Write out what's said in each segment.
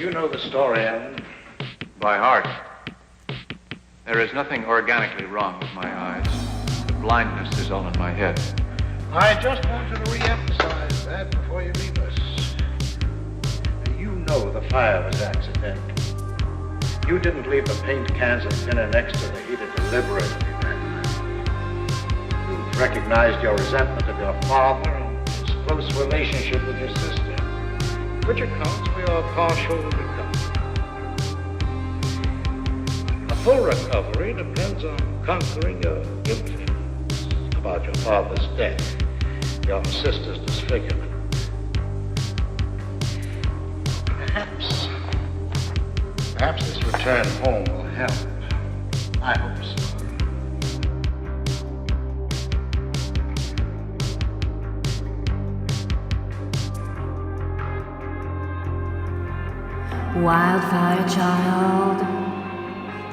You know the story, Allan. By heart. There is nothing organically wrong with my eyes. The blindness is all in my head. I just wanted to re-emphasize that before you leave us. You know the fire was accidental. You didn't leave the paint cans and dinner next to the heater deliberately that night. You've recognized your resentment of your father and his close relationship with your sister, which accounts for your partial recovery. A full recovery depends on conquering your guilt feelings about your father's death, your sister's disfigurement. Perhaps this return home will help. I hope so. Wildfire child,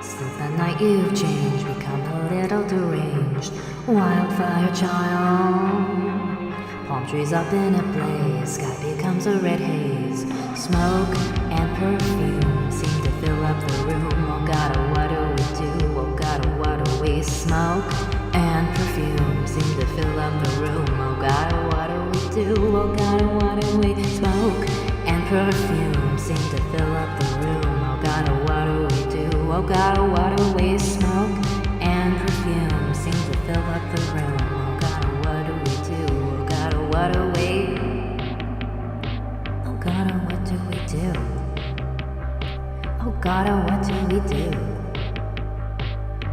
since the night you've changed, become a little deranged. Wildfire child, palm trees up in a blaze, sky becomes a red haze. Smoke and perfume seem to fill up the room. Oh God, oh, what do we do? Oh God, oh, what do we? Smoke and perfume seem to fill up the room. Oh God, oh, what do we do? Oh God, oh, what do we? Smoke and perfume seem to fill up the room. Oh God, oh, what do we do? Oh God, oh, what do we? Smoke and perfume seem to fill up the room. Oh God, oh, what do we do? Oh God, oh, what do we? Oh God, oh, what do we do? Oh God, oh, what do we do?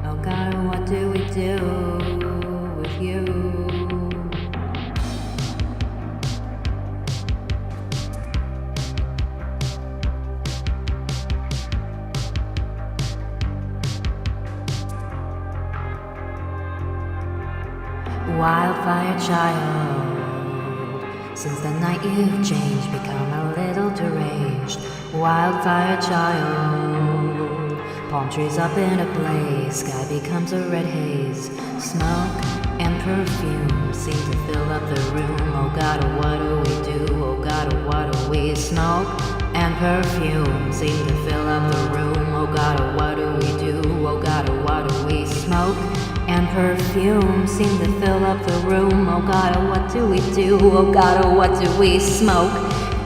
Oh God, oh, what do we do with you? Wildfire child, since the night you've changed, become a little deranged. Wildfire child, palm trees up in a blaze, sky becomes a red haze. Smoke and perfume seem to fill up the room. Oh God, oh, what do we do? Oh God, oh, what do we? Smoke and perfume seem to fill up the room. Oh God, oh, what do we do? Oh God, oh, what do we? Smoke and perfume seem to fill up the room. Oh God, oh, what do we do? Oh God, oh, what do we? Smoke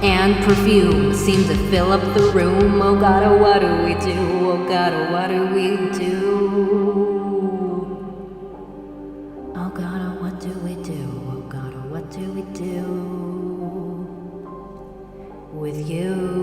and perfume seem to fill up the room. Oh God, oh, what do we do? Oh God, oh, what do we do? Oh God, oh, what do we do? Oh God, oh, what do we do with you?